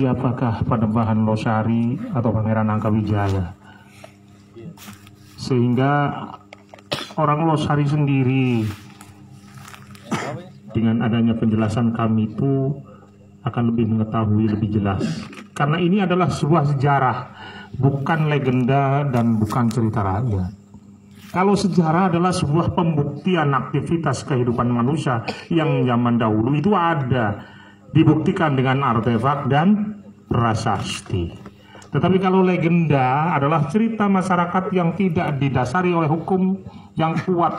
siapakah Panembahan Losari atau Pangeran Angkawijaya, sehingga orang Losari sendiri dengan adanya penjelasan kami itu akan lebih mengetahui lebih jelas, karena ini adalah sebuah sejarah, bukan legenda dan bukan cerita rakyat. Kalau sejarah adalah sebuah pembuktian aktivitas kehidupan manusia yang zaman dahulu itu ada, dibuktikan dengan artefak dan prasasti. Tetapi kalau legenda adalah cerita masyarakat yang tidak didasari oleh hukum yang kuat,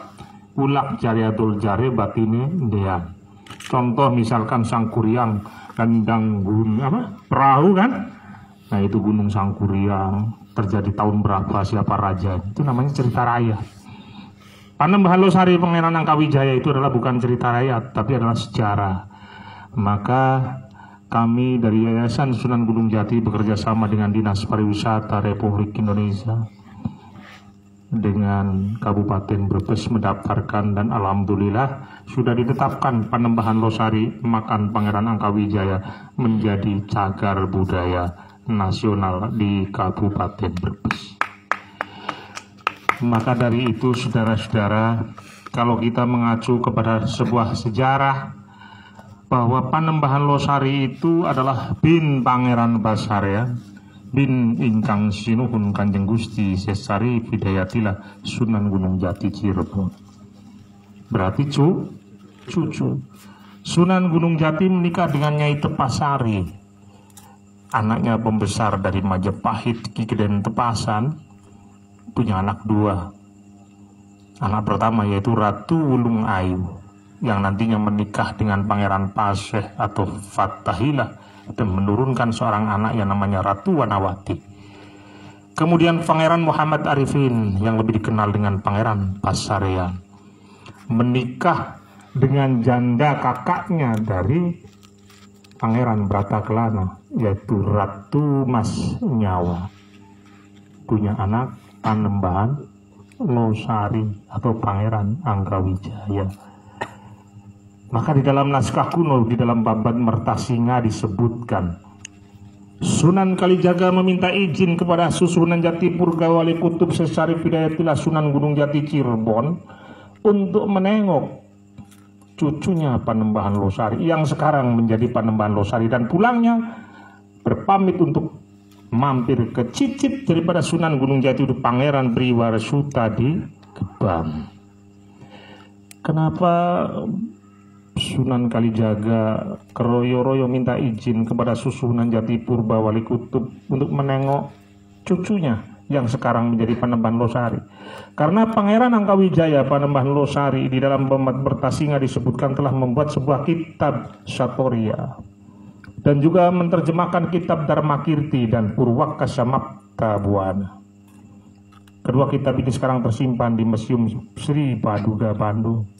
ulak jariatul jari batine ndean. Contoh misalkan Sangkuriang, kandang gunung perahu kan? Nah itu Gunung Sangkuriang terjadi tahun berapa, siapa raja, itu namanya cerita rakyat. Panembahan Losari Pangeran Angkawijaya itu adalah bukan cerita rakyat, tapi adalah sejarah. Maka kami dari Yayasan Sunan Gunung Jati bekerja sama dengan Dinas Pariwisata Republik Indonesia dengan Kabupaten Brebes mendaftarkan, dan alhamdulillah sudah ditetapkan Panembahan Losari Makan Pangeran Angkawijaya menjadi cagar budaya nasional di Kabupaten Brebes. Maka dari itu saudara-saudara, kalau kita mengacu kepada sebuah sejarah bahwa Panembahan Losari itu adalah bin Pangeran Basarya, bin ingkang sinuhun Kanjeng Gusti Sesari Widayatila Sunan Gunung Jati Cirebon. Berarti cucu. Sunan Gunung Jati menikah dengan Nyai Tepasari, anaknya pembesar dari Majapahit Ki Geden Tepasan, punya anak dua. Anak pertama yaitu Ratu Wulung Ayu, yang nantinya menikah dengan Pangeran Paseh atau Fathahillah dan menurunkan seorang anak yang namanya Ratu Wanawati. Kemudian Pangeran Muhammad Arifin yang lebih dikenal dengan Pangeran Pasarean menikah dengan janda kakaknya dari Pangeran Bratakelana, yaitu Ratu Mas Nyawa, punya anak Panembahan Losari atau Pangeran Angkawijaya. Maka di dalam naskah kuno, di dalam Babad Mertasinga disebutkan, Sunan Kalijaga meminta izin kepada Susunan Jati Purga Wali Kutub Sesari Widayatila Sunan Gunung Jati Cirebon untuk menengok cucunya Panembahan Losari yang sekarang menjadi Panembahan Losari, dan pulangnya berpamit untuk mampir ke cicit daripada Sunan Gunung Jati itu Pangeran Priwarsuta di Gebang. Kenapa Sunan Kalijaga keroyo-royo minta izin kepada Susunan Jati Purba Wali Kutub untuk menengok cucunya yang sekarang menjadi Panembahan Losari? Karena Pangeran Angkawijaya Panembahan Losari di dalam Babad Mertasinga disebutkan telah membuat sebuah kitab Satorya dan juga menerjemahkan kitab Dharmakirti dan Purwaka Samapta Buana. Kedua kitab ini sekarang tersimpan di Museum Sri Paduka Bandung.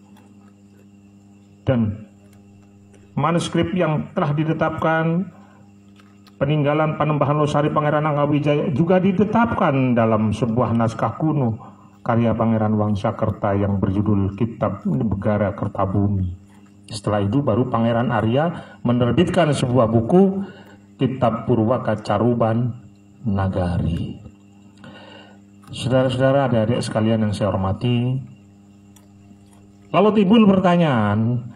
Dan manuskrip yang telah ditetapkan peninggalan Panembahan Losari Pangeran Angkawijaya juga ditetapkan dalam sebuah naskah kuno karya Pangeran Wangsakerta yang berjudul Kitab Negara Kertabumi. Setelah itu baru Pangeran Arya menerbitkan sebuah buku Kitab Purwaka Caruban Nagari. Saudara-saudara, adik-adik sekalian yang saya hormati, lalu timbul pertanyaan,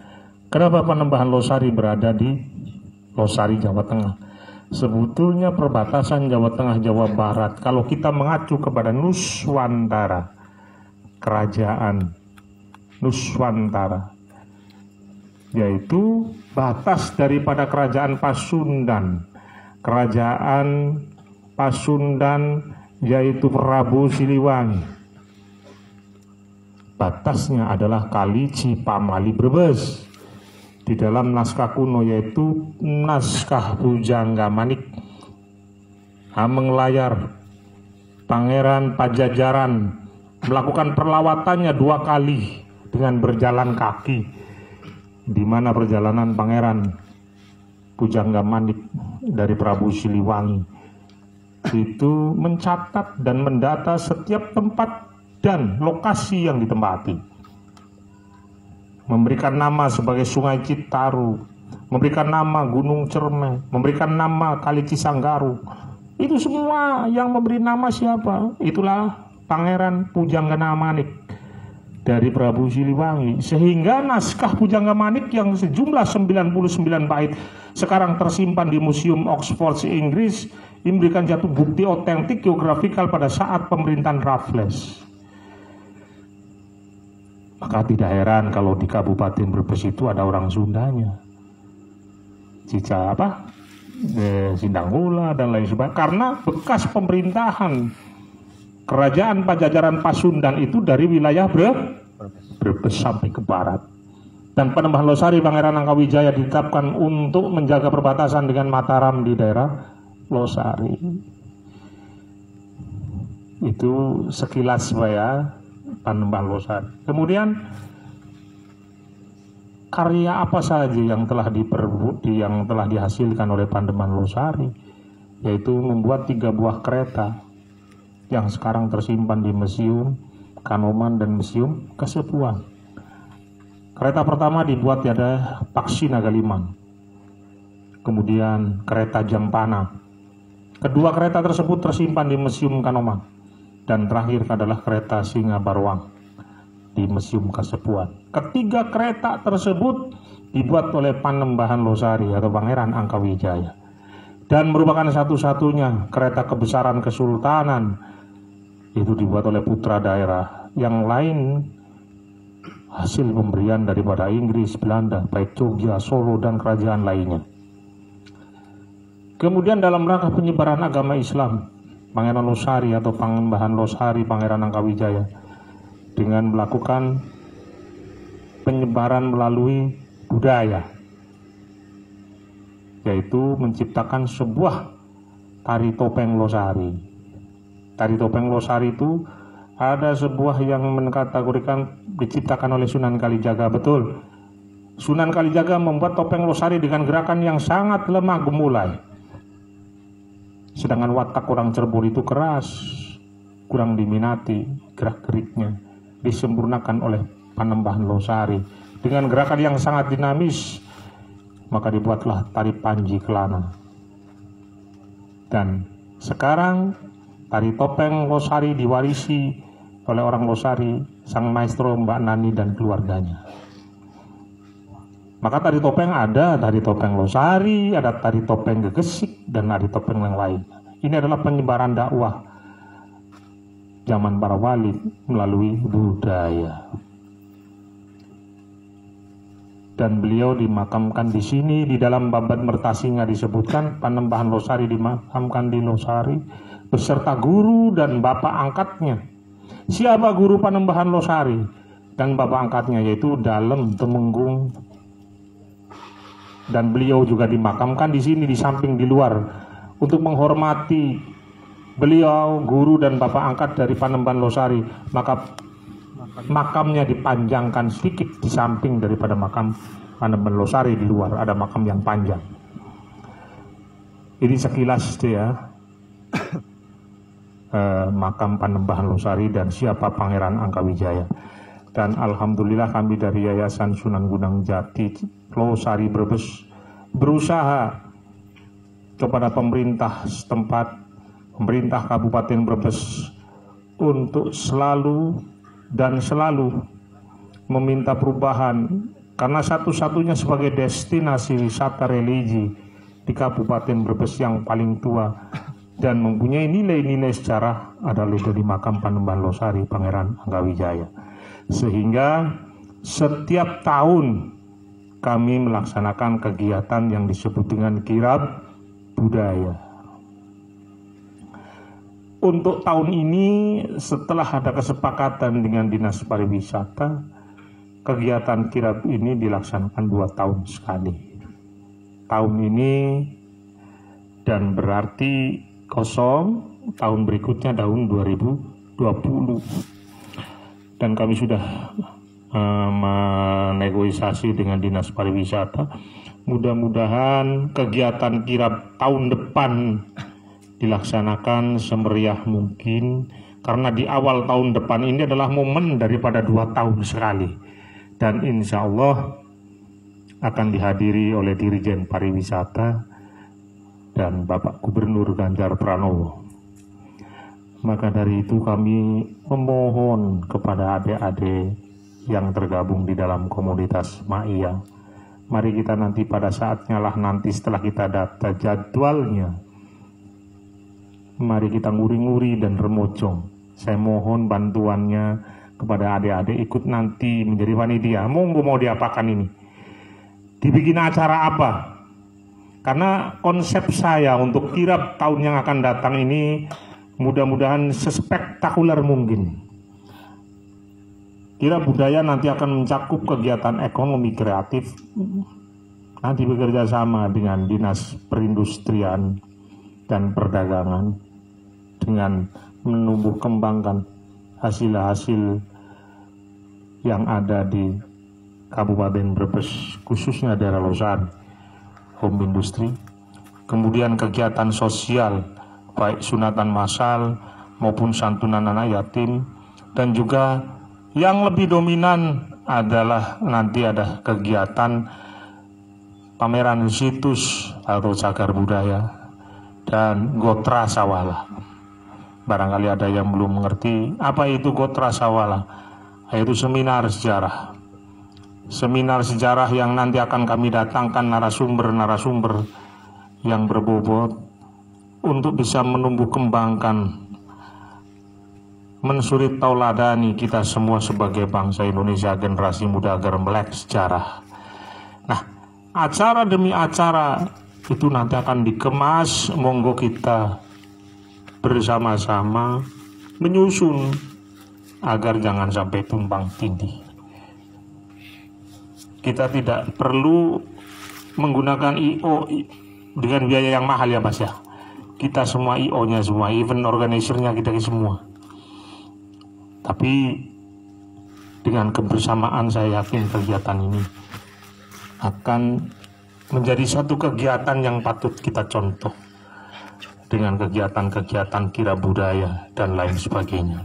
kenapa Panembahan Losari berada di Losari, Jawa Tengah? Sebetulnya perbatasan Jawa Tengah, Jawa Barat, kalau kita mengacu kepada Nuswantara, kerajaan Nuswantara, yaitu batas daripada kerajaan Pasundan. Kerajaan Pasundan yaitu Prabu Siliwangi. Batasnya adalah Kali Cipamali Brebes. Di dalam naskah kuno yaitu naskah Bujangga Manik, Hameng Layar, Pangeran Pajajaran melakukan perlawatannya 2 kali dengan berjalan kaki, di mana perjalanan Pangeran Bujangga Manik dari Prabu Siliwangi itu mencatat dan mendata setiap tempat dan lokasi yang ditempati, memberikan nama sebagai Sungai Citaru, memberikan nama Gunung Cermai, memberikan nama Kali Cisanggaru. Itu semua yang memberi nama siapa? Itulah Pangeran Pujanggana Manik dari Prabu Siliwangi. Sehingga naskah Pujangga Manik yang sejumlah 99 bait sekarang tersimpan di Museum Oxford Inggris, memberikan jatuh bukti otentik geografikal pada saat pemerintahan Raffles. Maka tidak heran kalau di Kabupaten Brebes itu ada orang Sundanya, Sindangula dan lain sebagainya, karena bekas pemerintahan Kerajaan Pajajaran Pasundan itu dari wilayah Brebes sampai ke barat. Dan Panembahan Losari Pangeran Angkawijaya ditetapkan untuk menjaga perbatasan dengan Mataram di daerah Losari. Itu sekilas ya Panembahan Losari. Kemudian karya apa saja yang telah dihasilkan oleh Panembahan Losari, yaitu membuat 3 buah kereta yang sekarang tersimpan di Museum Kanoman dan Museum Kasepuan. Kereta pertama dibuat ada Paksi Nagaliman, kemudian kereta Jampana. Kedua kereta tersebut tersimpan di Museum Kanoman, dan terakhir adalah kereta Singa Barwang di Museum Kasepuan. Ketiga kereta tersebut dibuat oleh Panembahan Losari atau Pangeran Angkawijaya, dan merupakan satu-satunya kereta kebesaran kesultanan itu dibuat oleh putra daerah. Yang lain hasil pemberian daripada Inggris, Belanda, baik Jogja, Solo, dan kerajaan lainnya. Kemudian dalam rangka penyebaran agama Islam, Pangeran Losari atau Panembahan Losari Pangeran Angkawijaya dengan melakukan penyebaran melalui budaya, yaitu menciptakan sebuah tari topeng Losari. Tari topeng Losari itu ada sebuah yang mengkategorikan diciptakan oleh Sunan Kalijaga. Betul, Sunan Kalijaga membuat topeng Losari dengan gerakan yang sangat lemah gemulai, sedangkan watak orang Cirebon itu keras, kurang diminati. Gerak-geriknya disempurnakan oleh Panembahan Losari dengan gerakan yang sangat dinamis, maka dibuatlah tari Panji Kelana. Dan sekarang tari topeng Losari diwarisi oleh orang Losari, sang maestro Mbak Nani dan keluarganya. Maka tari topeng ada tari topeng Losari, ada tari topeng Gegesik, dan tari topeng yang lain. Ini adalah penyebaran dakwah zaman para wali melalui budaya. Dan beliau dimakamkan di sini. Di dalam Babat Mertasinga disebutkan Panembahan Losari dimakamkan di Losari beserta guru dan bapak angkatnya. Siapa guru Panembahan Losari dan bapak angkatnya? Yaitu Dalem Temenggung. Dan beliau juga dimakamkan di sini, di samping di luar, untuk menghormati beliau guru dan bapak angkat dari Panembahan Losari. Maka makamnya dipanjangkan sedikit di samping daripada makam Panembahan Losari. Di luar ada makam yang panjang. Ini sekilas itu ya, makam Panembahan Losari dan siapa Pangeran Angkawijaya. Dan alhamdulillah kami dari Yayasan Sunan Gunung Jati Losari Brebes berusaha kepada pemerintah setempat, pemerintah Kabupaten Brebes, untuk selalu meminta perubahan, karena satu-satunya sebagai destinasi wisata religi di Kabupaten Brebes yang paling tua dan mempunyai nilai-nilai sejarah adalah dari makam Panembahan Losari Pangeran Angkawijaya. Sehingga setiap tahun kami melaksanakan kegiatan yang disebut dengan kirab budaya. Untuk tahun ini, setelah ada kesepakatan dengan Dinas Pariwisata, kegiatan kirab ini dilaksanakan 2 tahun sekali. Tahun ini dan berarti kosong, tahun berikutnya tahun 2020. Dan kami sudah menegosiasi dengan Dinas Pariwisata. Mudah-mudahan kegiatan kirab tahun depan dilaksanakan semeriah mungkin, karena di awal tahun depan ini adalah momen daripada 2 tahun sekali. Dan insya Allah akan dihadiri oleh Dirjen Pariwisata dan Bapak Gubernur Ganjar Pranowo. Maka dari itu kami memohon kepada adik-adik yang tergabung di dalam komunitas MAIA, mari kita nanti pada saatnya lah, nanti setelah kita data jadwalnya, mari kita nguri-nguri dan remojong. Saya mohon bantuannya kepada adik-adik ikut nanti menjadi panitia. Monggo, mau diapakan ini? Dibikin acara apa? Karena konsep saya untuk kirab tahun yang akan datang ini mudah-mudahan sespektakuler mungkin. Kirab budaya nanti akan mencakup kegiatan ekonomi kreatif, nanti bekerja sama dengan Dinas Perindustrian dan Perdagangan dengan menumbuh kembangkan hasil-hasil yang ada di Kabupaten Brebes, khususnya daerah Losari, home industry, kemudian kegiatan sosial baik sunatan massal maupun santunan anak yatim, dan juga yang lebih dominan adalah nanti ada kegiatan pameran situs atau cagar budaya dan Gotra Sawala. Barangkali ada yang belum mengerti apa itu Gotra Sawala, yaitu seminar sejarah. Seminar sejarah yang nanti akan kami datangkan narasumber-narasumber yang berbobot untuk bisa menumbuh kembangkan, mensurit tauladani kita semua sebagai bangsa Indonesia generasi muda agar melek sejarah. Nah, acara demi acara itu nanti akan dikemas, monggo kita bersama-sama menyusun agar jangan sampai tumpang tindih. Kita tidak perlu menggunakan IO dengan biaya yang mahal ya Mas ya. Kita semua IO-nya semua, event organizer-nya kita semua. Tapi dengan kebersamaan saya yakin kegiatan ini akan menjadi satu kegiatan yang patut kita contoh dengan kegiatan-kegiatan kira budaya dan lain sebagainya.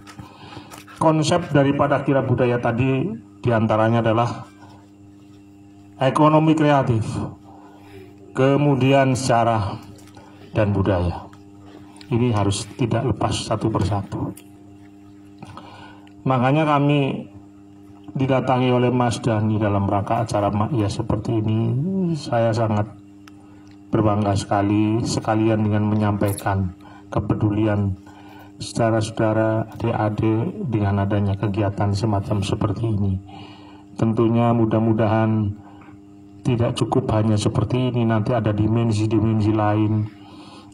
Konsep daripada kira budaya tadi diantaranya adalah ekonomi kreatif, kemudian sejarah dan budaya. Ini harus tidak lepas satu persatu. Makanya kami didatangi oleh Mas Dani dalam rangka acara MAIA seperti ini. Saya sangat berbangga sekali, sekalian dengan menyampaikan kepedulian saudara-saudara, adik-adik dengan adanya kegiatan semacam seperti ini. Tentunya mudah-mudahan tidak cukup hanya seperti ini, nanti ada dimensi-dimensi lain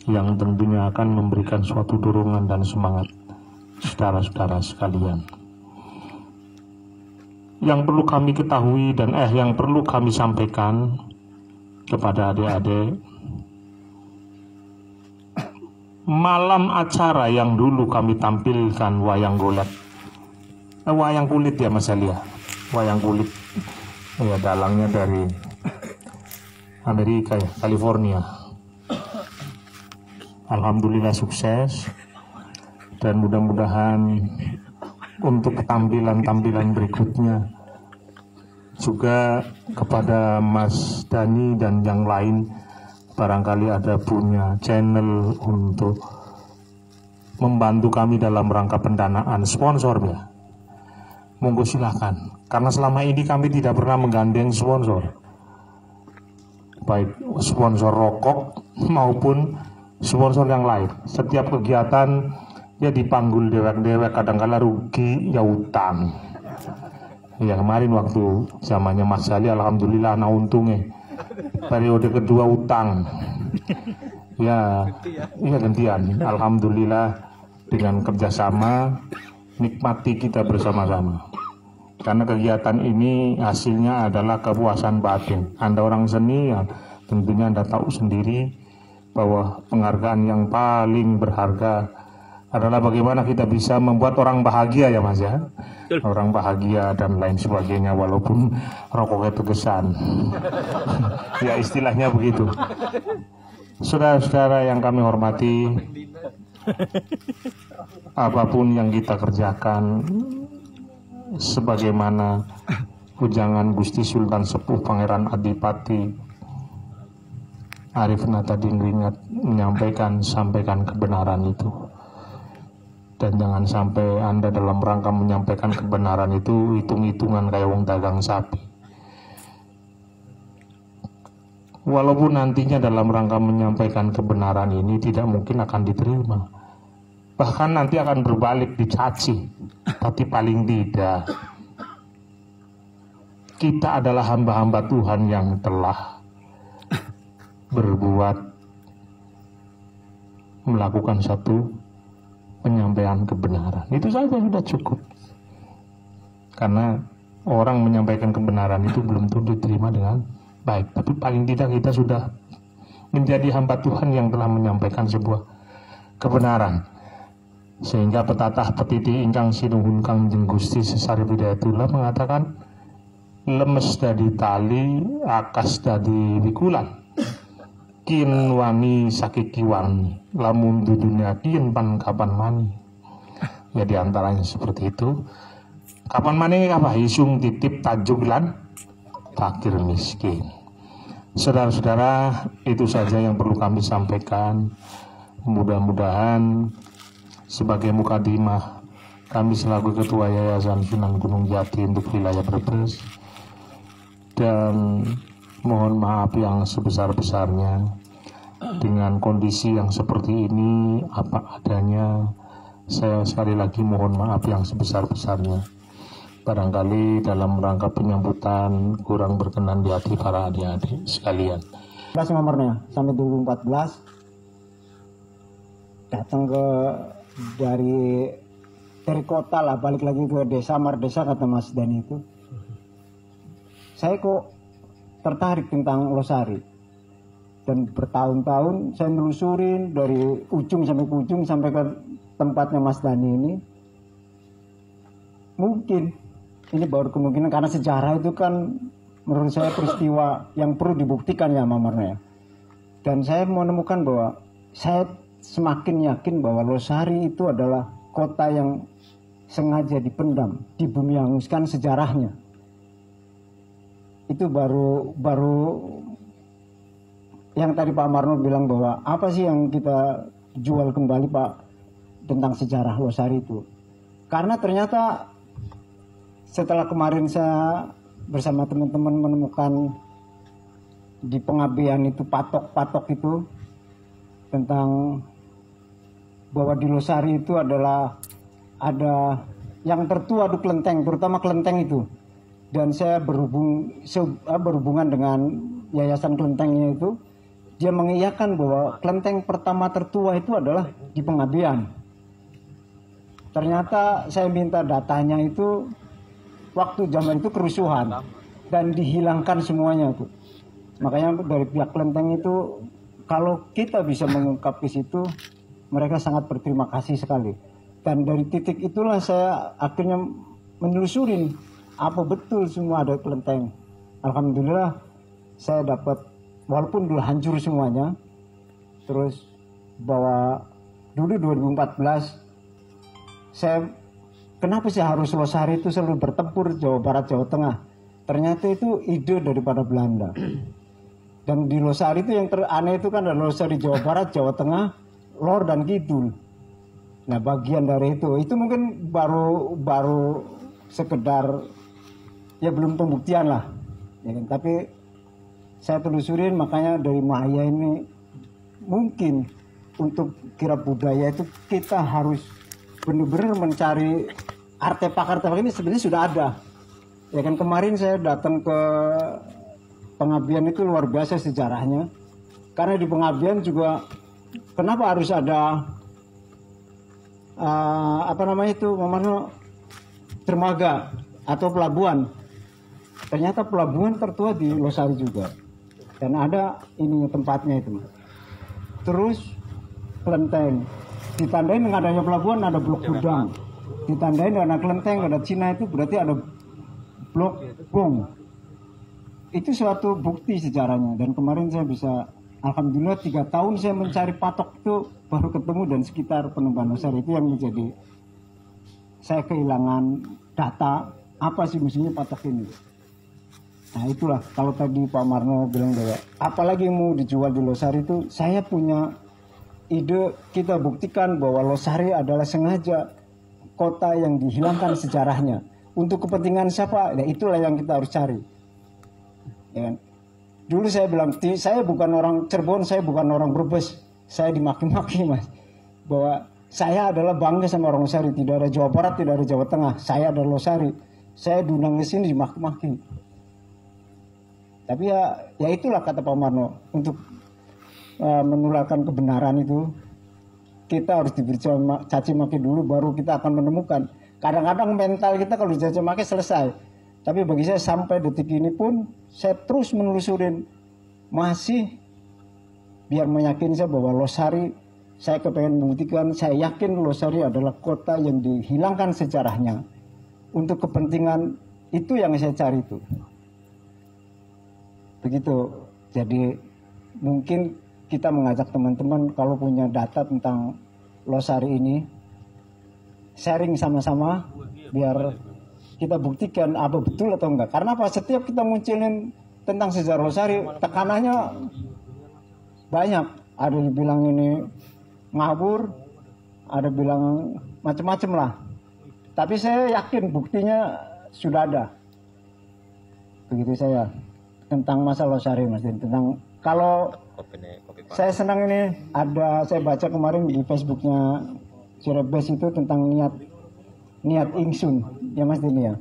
yang tentunya akan memberikan suatu dorongan dan semangat saudara-saudara sekalian. Yang perlu kami ketahui dan yang perlu kami sampaikan kepada adik-adik, malam acara yang dulu kami tampilkan wayang golek, wayang kulit ya Mas Elia, wayang kulit ya, dalangnya dari Amerika ya, California. Alhamdulillah sukses, dan mudah-mudahan untuk tampilan-tampilan berikutnya juga kepada Mas Dani dan yang lain barangkali ada punya channel untuk membantu kami dalam rangka pendanaan sponsor ya, monggo silakan, karena selama ini kami tidak pernah menggandeng sponsor, baik sponsor rokok maupun sponsor yang lain. Setiap kegiatan ya dipanggul dewek-dewek, kadang-kala rugi ya utang. Ya kemarin waktu zamannya Mas Ali alhamdulillah ana untungnya. Periode kedua utang. Ya, iya gantian. Alhamdulillah dengan kerjasama nikmati kita bersama-sama. Karena kegiatan ini hasilnya adalah kepuasan batin. Anda orang seni ya tentunya Anda tahu sendiri bahwa penghargaan yang paling berharga adalah bagaimana kita bisa membuat orang bahagia ya Mas ya. Orang bahagia dan lain sebagainya, walaupun rokoknya tegesan. Ya istilahnya begitu. Saudara-saudara yang kami hormati, apapun yang kita kerjakan, sebagaimana Ujangan Gusti Sultan Sepuh Pangeran Adipati Arif Natadingringat menyampaikan, sampaikan kebenaran itu. Dan jangan sampai Anda dalam rangka menyampaikan kebenaran itu hitung-hitungan kayak wong dagang sapi. Walaupun nantinya dalam rangka menyampaikan kebenaran ini tidak mungkin akan diterima. Bahkan nanti akan berbalik dicaci. Tapi paling tidak, kita adalah hamba-hamba Tuhan yang telah berbuat, melakukan satu penyampaian kebenaran. Itu saja sudah cukup. Karena orang menyampaikan kebenaran itu belum tentu diterima dengan baik. Tapi paling tidak kita sudah menjadi hamba Tuhan yang telah menyampaikan sebuah kebenaran. Sehingga petatah petiti ingkang sinuhun Kangjeng Gusti Sesari Bidayatullah mengatakan, lemes dadi tali, akas dadi wikulan, kin wani sakiki wani, lamun dudunya kin pan kapan mani. Ya diantaranya seperti itu. Kapan mani apa? Isung titip tajuk lan fakir miskin. Saudara-saudara, itu saja yang perlu kami sampaikan. Mudah-mudahan sebagai mukadimah, kami selaku Ketua Yayasan Sunan Gunung Jati untuk wilayah Brebes, dan mohon maaf yang sebesar-besarnya dengan kondisi yang seperti ini apa adanya. Saya sekali lagi mohon maaf yang sebesar-besarnya. Barangkali dalam rangka penyambutan kurang berkenan di hati para adik-adik sekalian. Nomornya sampai 2014 datang dari kota lah, balik lagi ke desa Mardesa, kata Mas Dani itu. Saya kok tertarik tentang Losari, dan bertahun-tahun saya nelusurin dari ujung sampai ke ujung sampai ke tempatnya Mas Dani ini. Mungkin ini baru kemungkinan, karena sejarah itu kan menurut saya peristiwa yang perlu dibuktikan ya Mamarnya. Dan saya menemukan bahwa saya semakin yakin bahwa Losari itu adalah kota yang sengaja dipendam, dibumihanguskan sejarahnya. Itu baru yang tadi Pak Marno bilang bahwa apa sih yang kita jual kembali Pak tentang sejarah Losari itu. Karena ternyata setelah kemarin saya bersama teman-teman menemukan di Pengabdian itu patok-patok itu tentang bahwa di Losari itu adalah ada yang tertua di kelenteng, terutama kelenteng itu. Dan saya berhubungan dengan yayasan kelentengnya itu, dia mengiyakan bahwa kelenteng pertama tertua itu adalah di Pengabdian. Ternyata saya minta datanya itu waktu zaman itu kerusuhan dan dihilangkan semuanya tuh. Makanya dari pihak kelenteng itu, kalau kita bisa mengungkap ke situ, mereka sangat berterima kasih sekali. Dan dari titik itulah saya akhirnya menelusurin apa betul semua ada kelenteng. Alhamdulillah saya dapat, walaupun dulu hancur semuanya, terus bahwa dulu 2014 saya, kenapa sih harus Losari itu selalu bertempur Jawa Barat Jawa Tengah? Ternyata itu ide daripada Belanda. Dan di Losari itu yang teraneh itu kan ada Losari Jawa Barat, Jawa Tengah, Lor dan Kidul. Nah bagian dari itu mungkin baru sekedar ya belum pembuktian lah, ya kan? Tapi saya telusurin, makanya dari Mahaya ini mungkin untuk kirab budaya itu kita harus benar-benar mencari artefak-artefak ini sebenarnya sudah ada. Ya kan kemarin saya datang ke Pengabdian itu luar biasa sejarahnya. Karena di Pengabdian juga kenapa harus ada dermaga atau pelabuhan. Ternyata pelabuhan tertua di Losari juga. Dan ada ini tempatnya itu. Terus kelenteng. Ditandain dengan adanya pelabuhan ada blok gudang. Ditandain dengan kelenteng ada Cina, itu berarti ada blok bom. Itu suatu bukti sejarahnya. Dan kemarin saya bisa, alhamdulillah 3 tahun saya mencari patok itu baru ketemu, dan sekitar Penembahan Losari itu yang menjadi saya kehilangan data apa sih mestinya patok ini. Nah itulah kalau tadi Pak Marno bilang bahwa apalagi mau dijual di Losari itu, saya punya ide, kita buktikan bahwa Losari adalah sengaja kota yang dihilangkan sejarahnya. Untuk kepentingan siapa? Ya itulah yang kita harus cari. Ya kan? Dulu saya bilang, saya bukan orang Cirebon, saya bukan orang Brebes. Saya dimaki-maki mas, bahwa saya adalah bangga sama orang Losari. Tidak ada Jawa Barat, tidak ada Jawa Tengah. Saya adalah Losari. Saya diundang ke sini dimaki-maki. Tapi ya itulah kata Pak Marno, untuk menularkan kebenaran itu kita harus diberi caci maki dulu, baru kita akan menemukan. Kadang-kadang mental kita kalau dicaci maki selesai, tapi bagi saya sampai detik ini pun saya terus menelusurin, masih biar meyakini saya bahwa Losari, saya kepengen membuktikan, saya yakin Losari adalah kota yang dihilangkan sejarahnya. Untuk kepentingan itu yang saya cari itu. Begitu. Jadi mungkin kita mengajak teman-teman kalau punya data tentang Losari ini, sharing sama-sama biar kita buktikan apa betul atau enggak. Karena apa? Setiap kita munculin tentang sejarah Losari, tekanannya banyak. Ada yang bilang ini ngabur, ada bilang macam-macam lah. Tapi saya yakin buktinya sudah ada. Begitu saya tentang masalah Losari, Mas Din. Tentang kalau saya senang ini, ada saya baca kemarin di Facebooknya Cirebes itu tentang niat ingsun ya Mas Din ya.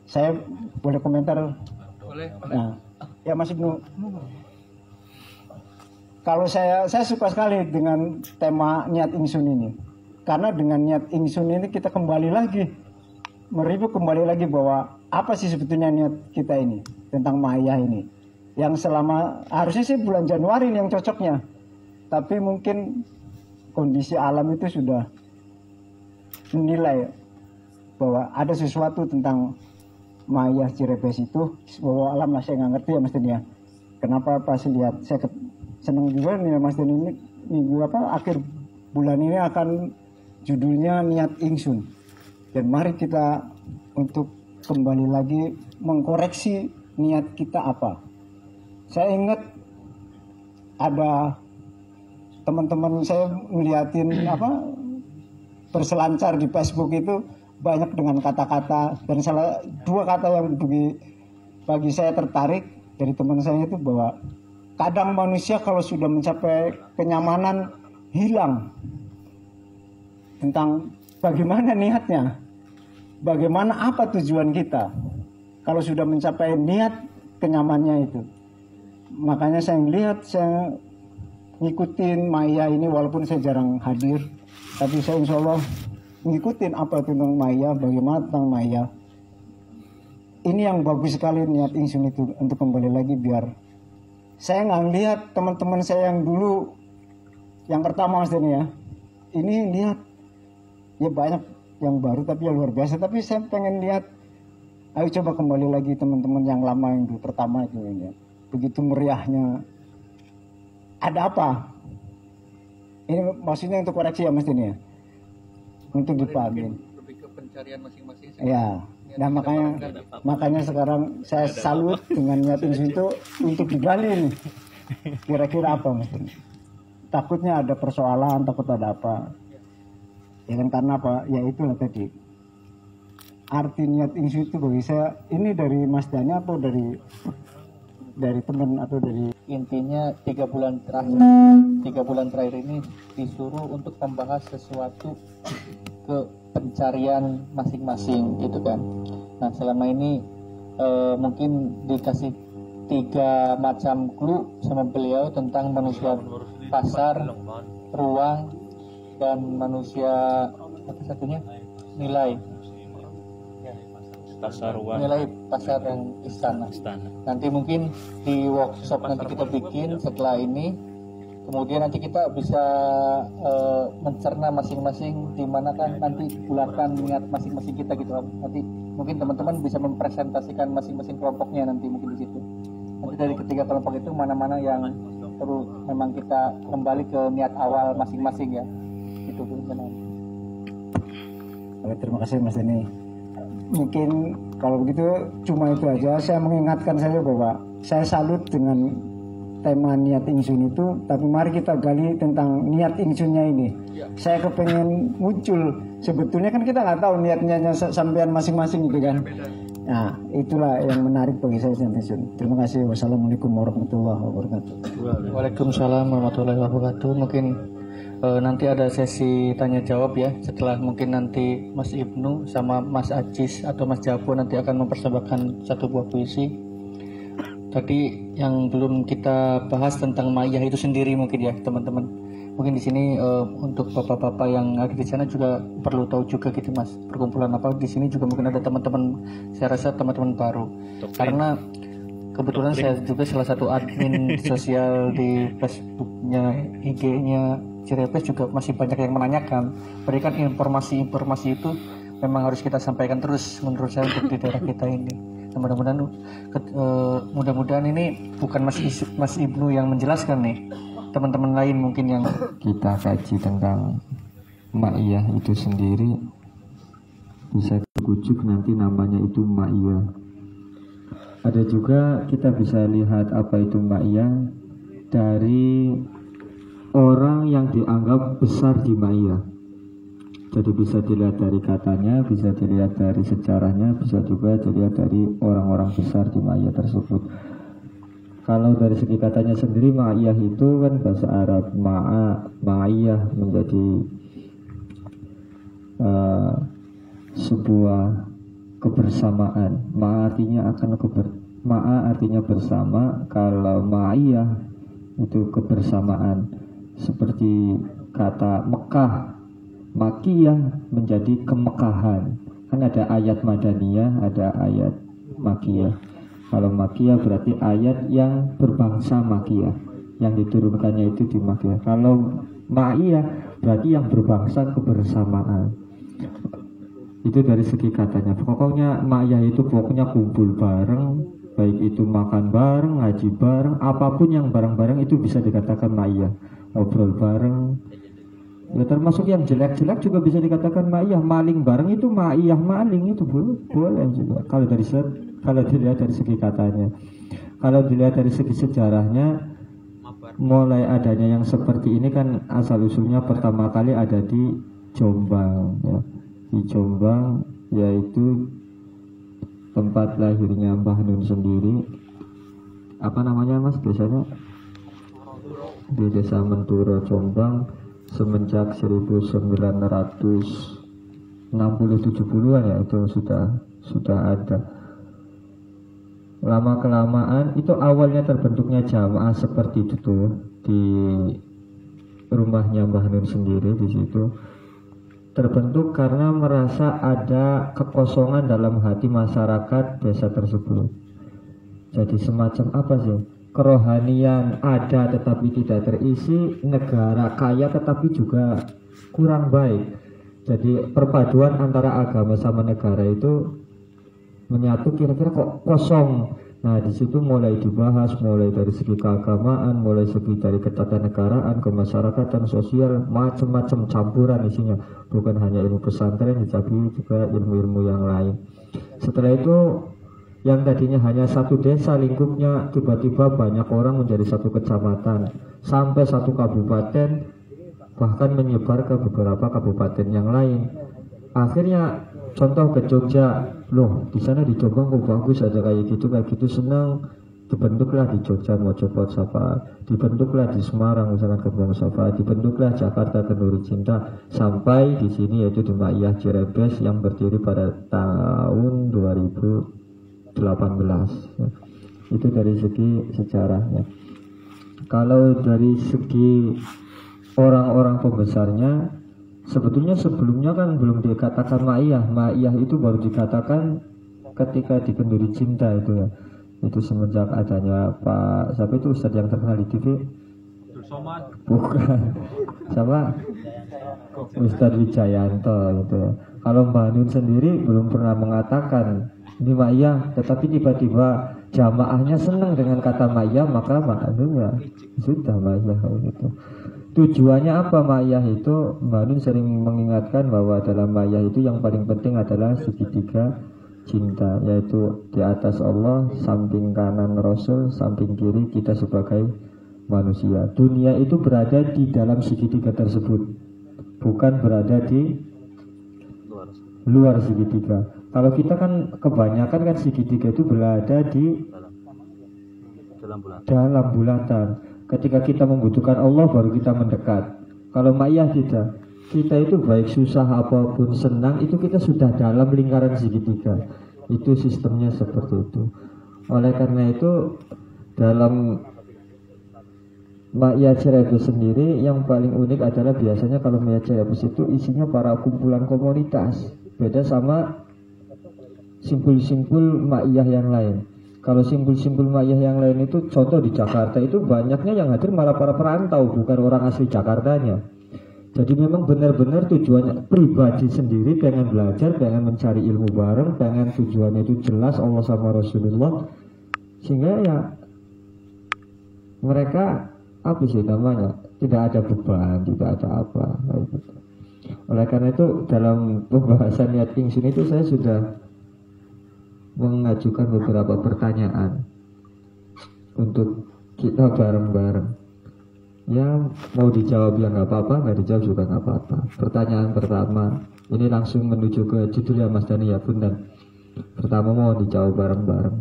Saya boleh komentar? Boleh. Nah, ya Mas Ibnu. Kalau saya suka sekali dengan tema niat ingsun ini. Karena dengan niat ingsun ini kita kembali lagi kembali lagi bahwa apa sih sebetulnya niat kita ini tentang Maya ini. Yang selama harusnya sih bulan Januari ini yang cocoknya. Tapi mungkin kondisi alam itu sudah menilai bahwa ada sesuatu tentang Maya Cirebes itu, bahwa alam saya nggak ngerti ya Mas Din ya. Kenapa pas lihat saya senang juga nih Mas Din ini minggu akhir bulan ini akan judulnya niat ingsun. Dan mari kita untuk kembali lagi mengkoreksi niat kita apa. Saya ingat ada teman-teman saya ngeliatin berselancar di Facebook itu banyak dengan kata-kata, dan dua kata yang bagi saya tertarik dari teman saya itu bahwa kadang manusia kalau sudah mencapai kenyamanan hilang tentang bagaimana niatnya, bagaimana apa tujuan kita kalau sudah mencapai niat kenyamanannya itu. Makanya saya ngikutin Maya ini, walaupun saya jarang hadir, tapi saya insya Allah ngikutin apa tentang Maya, bagaimana tentang Maya. Ini yang bagus sekali niat ingsun itu, untuk kembali lagi biar saya nggak lihat teman-teman saya yang dulu, yang pertama Mas Deni ya, ini lihat ya banyak yang baru tapi yang luar biasa, tapi saya pengen lihat, ayo coba kembali lagi teman-teman yang lama yang dulu pertama itu ya. Begitu meriahnya. Ada apa? Ini maksudnya untuk koreksi ya Mas Dini ya, untuk dipahami. Lebih ke pencarian masing-masing. Ya. Nah makanya sekarang saya salut dengan niat itu untuk digali nih. Kira-kira apa Mas Dini? Takutnya ada persoalan, takut ada apa? Ya kan, karena apa? Ya itulah tadi. Arti niat itu bagi saya ini dari Mas Dani atau dari teman atau dari intinya 3 bulan terakhir ini disuruh untuk membahas sesuatu ke pencarian masing-masing gitu kan. Nah selama ini mungkin dikasih 3 macam clue sama beliau tentang manusia pasar, ruang, dan manusia apa satunya nilai nilai pasar yang istana. Nanti mungkin di workshop nanti kita bikin setelah ini, kemudian nanti kita bisa mencerna masing-masing di mana kan nanti bulatkan niat masing-masing kita gitu. Nanti mungkin teman-teman bisa mempresentasikan masing-masing kelompoknya nanti mungkin di situ. Nanti dari ketiga kelompok itu mana-mana yang perlu memang kita kembali ke niat awal masing-masing ya. Itu benar. Terima kasih Mas Deni. Mungkin Kalau begitu cuma itu aja. Saya mengingatkan saja bahwa saya salut dengan tema niat ingsun itu, tapi mari kita gali tentang niat ingsunnya ini. Saya kepengen muncul. Sebetulnya kan kita nggak tahu niatnya sampean masing-masing gitu kan. Nah, itulah yang menarik bagi saya ingsun. Terima kasih. Wassalamualaikum warahmatullahi wabarakatuh. Waalaikumsalam warahmatullahi wabarakatuh. Mungkin nanti ada sesi tanya jawab ya. Setelah mungkin nanti Mas Ibnu sama Mas Ajis atau Mas Japo nanti akan mempersembahkan satu buah puisi. Tadi yang belum kita bahas tentang Ma'iyah itu sendiri mungkin ya teman-teman. Mungkin di sini untuk bapak-bapak yang ada di sana juga perlu tahu juga gitu Mas. Perkumpulan apa di sini juga mungkin ada teman-teman. Saya rasa teman-teman baru. Karena kebetulan saya juga salah satu admin sosial di Facebooknya, IG-nya Cirepes juga masih banyak yang menanyakan. Berikan informasi-informasi itu memang harus kita sampaikan terus menurut saya untuk di daerah kita ini. Mudah-mudahan ini bukan Mas Ibnu yang menjelaskan nih, teman-teman lain mungkin yang kita kaji tentang Ma'iyah itu sendiri bisa dirujuk nanti namanya itu Ma'iyah. Ada juga kita bisa lihat apa itu Ma'iyah dari orang yang dianggap besar di Ma'iyah. Jadi bisa dilihat dari katanya, bisa dilihat dari sejarahnya, bisa juga dilihat dari orang-orang besar di Ma'iyah tersebut. Kalau dari segi katanya sendiri, Ma'iyah itu kan bahasa Arab, Ma'iyah menjadi sebuah kebersamaan. Ma'a artinya bersama. Kalau Ma'iyah itu kebersamaan. Seperti kata Mekah, Makiyah menjadi kemekahan. Kan ada ayat Madaniyah, ada ayat Makiyah. Kalau Makiyah berarti ayat yang berbangsa Makiyah, yang diturunkannya itu di Makiyah. Kalau Ma'iyah berarti yang berbangsa kebersamaan. Itu dari segi katanya. Pokoknya Ma'iyah itu pokoknya kumpul bareng, baik itu makan bareng, ngaji bareng, apapun yang bareng-bareng itu bisa dikatakan Ma'iyah. Ngobrol bareng. Ya termasuk yang jelek-jelek juga bisa dikatakan Ma'iyah. Maling bareng itu Ma'iyah, maling itu boleh juga. Kalau dilihat dari segi katanya. Kalau dilihat dari segi sejarahnya, mulai adanya yang seperti ini kan asal usulnya pertama kali ada di Jombang ya. Di Jombang, yaitu tempat lahirnya Mbah Nun sendiri. Apa namanya Mas biasanya? Di Desa Menturo, Jombang. Semenjak 1960-70-an ya itu sudah ada. Lama kelamaan itu awalnya terbentuknya jamaah seperti itu tuh di rumahnya Mbah Nun sendiri. Di situ terbentuk karena merasa ada kekosongan dalam hati masyarakat desa tersebut. Jadi semacam apa sih? Kerohanian ada tetapi tidak terisi, negara kaya tetapi juga kurang baik. Jadi perpaduan antara agama sama negara itu menyatu kira-kira kok kosong. Nah di situ mulai dibahas, mulai dari segi keagamaan, mulai segi dari ketatanegaraan, kemasyarakatan, sosial, macam-macam campuran isinya. Bukan hanya ilmu pesantren, tapi juga ilmu-ilmu yang lain. Setelah itu yang tadinya hanya satu desa lingkupnya tiba-tiba banyak orang menjadi satu kecamatan sampai satu kabupaten, bahkan menyebar ke beberapa kabupaten yang lain. Akhirnya contoh ke Jogja, loh di sana di Jombang kok bagus ada kayak gitu senang. Dibentuklah di Jogja Mojopahit Safa, dibentuklah di Semarang misalkan Kebun Safa, dibentuklah Jakarta Kenduri Cinta, sampai di sini yaitu di Ma'iyah Cirepes yang berdiri pada tahun 2018. Itu dari segi sejarahnya. Kalau dari segi orang-orang pembesarnya, sebetulnya sebelumnya kan belum dikatakan Ma'iyah. Ma'iyah itu baru dikatakan ketika di Kenduri Cinta itu ya. Itu semenjak adanya Pak siapa itu Ustadz yang terkenal di TV? Bukan, sama Ustadz Wijayanto gitu ya. Kalau Mbah Nun sendiri belum pernah mengatakan ini Ma'iyah, tetapi tiba-tiba jamaahnya senang dengan kata Ma'iyah, maka Mbah Nun ya sudah Ma'iyah gitu. Tujuannya apa Ma'iyah itu? Mbah Nun sering mengingatkan bahwa dalam Ma'iyah itu yang paling penting adalah segitiga cinta, yaitu di atas Allah, samping kanan Rasul, samping kiri kita sebagai manusia. Dunia itu berada di dalam segitiga tersebut, bukan berada di luar segitiga. Kalau kita kan kebanyakan kan segitiga itu berada di dalam bulatan. Ketika kita membutuhkan Allah baru kita mendekat. Kalau ma'iyah tidak, kita itu baik susah apapun senang itu kita sudah dalam lingkaran segitiga. Itu sistemnya seperti itu. Oleh karena itu dalam ma'iyah Cirebus sendiri yang paling unik adalah biasanya kalau ma'iyah Cirebus itu isinya para kumpulan komunitas. Beda sama simpul-simpul ma'iyah yang lain. Kalau simpul-simpul ma'iyah yang lain itu contoh di Jakarta itu banyaknya yang hadir malah para perantau, bukan orang asli Jakartanya. Jadi memang benar-benar tujuannya pribadi sendiri, pengen belajar, pengen mencari ilmu bareng, pengen tujuannya itu jelas Allah sama Rasulullah. Sehingga ya mereka apa sih namanya, tidak ada beban, tidak ada apa. Oleh karena itu dalam pembahasan niat ingsun itu saya sudah mengajukan beberapa pertanyaan untuk kita bareng-bareng. Ya mau dijawab ya nggak apa-apa, nggak dijawab juga nggak apa-apa. Pertanyaan pertama ini langsung menuju ke judul ya Mas Dani ya Bun, dan pertama mau dijawab bareng-bareng.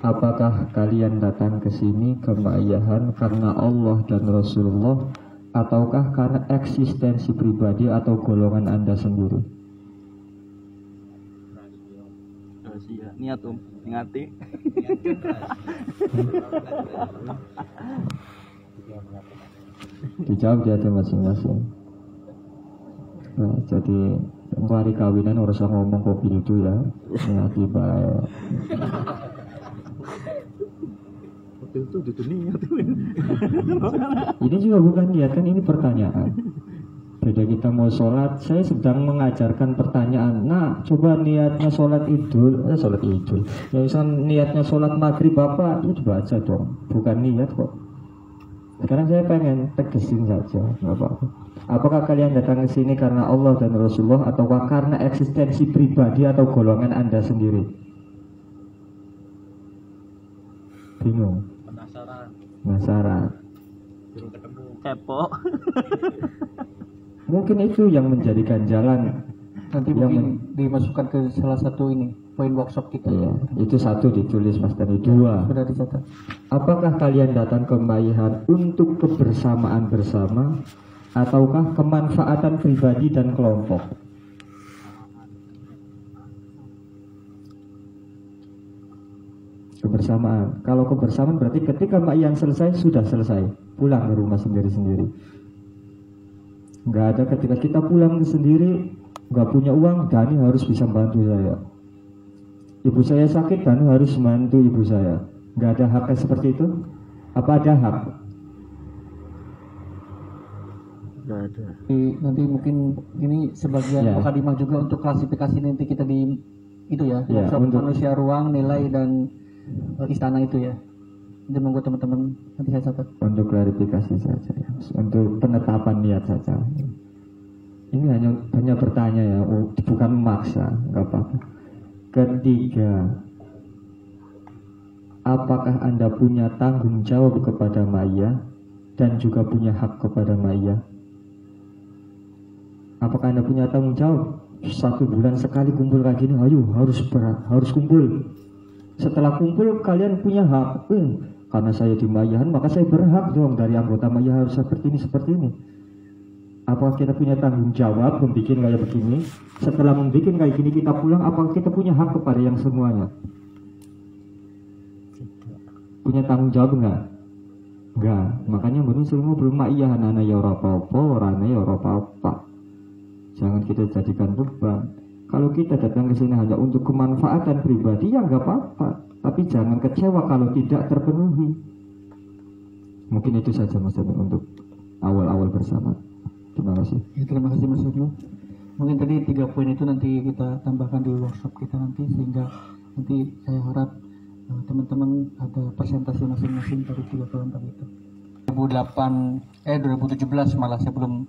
Apakah kalian datang ke sini ke Ma'iyyahan karena Allah dan Rasulullah, ataukah karena eksistensi pribadi atau golongan Anda sendiri? Niat ngati. Dijawab di hati masing-masing. Nah, jadi hari kawinan harus ngomong kopi itu ya. Niati baik. Itu di dunia tuh. Ini juga bukan niat kan, ini pertanyaan. Beda kita mau sholat, saya sedang mengajarkan pertanyaan. Nah, coba niatnya sholat idul. Ya misalnya niatnya sholat maghrib Bapak, itu baca dong. Bukan niat kok. Sekarang saya pengen tegesin saja, nggak apa-apa. Apakah kalian datang ke sini karena Allah dan Rasulullah, ataukah karena eksistensi pribadi atau golongan Anda sendiri? Bingung. Penasaran. Kepo. Mungkin itu yang menjadikan jalan. Nanti mungkin dimasukkan ke salah satu ini poin workshop kita. Iya, itu satu ditulis Mas Dani. Dua, sudah dicatat. apakah kalian datang ke Ma'iyyahan untuk kebersamaan bersama, ataukah kemanfaatan pribadi dan kelompok? Kebersamaan. Kalau kebersamaan berarti ketika Ma'iyyahan selesai, sudah selesai, pulang ke rumah sendiri-sendiri. Nggak ada ketika kita pulang sendiri, nggak punya uang, Dani harus bisa bantu saya. Ibu saya sakit, Dani harus bantu ibu saya. Nggak ada haknya seperti itu? Apa ada hak? Nggak ada. Nanti mungkin ini sebagian Ya. mukadimah juga untuk klasifikasi nanti kita di itu ya, Ya, workshop untuk manusia ruang, nilai dan istana itu ya. Nanti monggo teman-teman nanti saya catat. untuk klarifikasi saja ya. Untuk penetapan niat saja. Ini hanya bertanya ya, bukan memaksa, nggak apa-apa. Ketiga, apakah Anda punya tanggung jawab kepada Ma'iyah dan juga punya hak kepada Ma'iyah? Apakah Anda punya tanggung jawab? 1 bulan sekali kumpul kayak gini, ayo harus kumpul. Setelah kumpul kalian punya hak. Karena saya di Ma'iyyahan maka saya berhak dong dari anggota Ma'iyah harus seperti ini. Apakah kita punya tanggung jawab membuat kayak begini? Setelah membuat kayak gini kita pulang, apakah kita punya hak kepada yang semuanya? Punya tanggung jawab enggak? Enggak. Makanya menurut semua belum Ma'iyyahan ana ya ora apa-apa, orane ya ora apa-apa. Jangan kita jadikan beban. Kalau kita datang ke sini hanya untuk kemanfaatan pribadi ya enggak apa-apa. Tapi jangan kecewa kalau tidak terpenuhi. Mungkin itu saja Mas Dani untuk awal-awal bersama. Terima kasih. Ya, terima kasih Mas Ibnu. Mungkin tadi 3 poin itu nanti kita tambahkan di workshop kita nanti, sehingga nanti saya harap teman-teman ada presentasi masing-masing dari 3 poin tadi itu. 2017 malah sebelum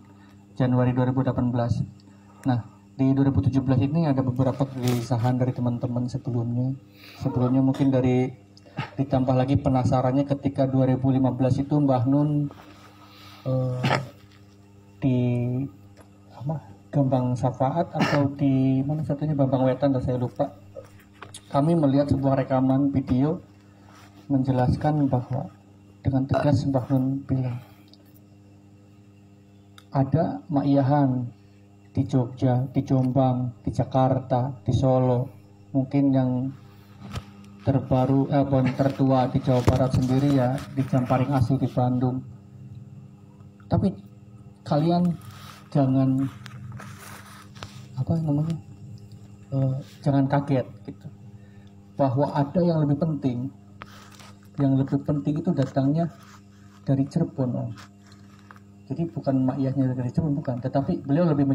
Januari 2018. Nah, di 2017 ini ada beberapa kegelisahan dari teman-teman sebelumnya. Sebelumnya mungkin ditambah lagi penasarannya ketika 2015 itu Mbah Nun di Gembang Safaat atau di mana satunya Bambang Wetan, saya lupa. Kami melihat sebuah rekaman video menjelaskan bahwa dengan tegas Mbah Nun bilang ada makyahan di Jogja, di Jombang, di Jakarta, di Solo, mungkin yang tertua di Jawa Barat sendiri ya di Jamparing Asih di Bandung. Tapi kalian jangan jangan kaget gitu, bahwa ada yang lebih penting. Yang lebih penting itu datangnya dari Cirebon, Om. Jadi bukan makyahnya dari Cirebon, bukan, tetapi beliau lebih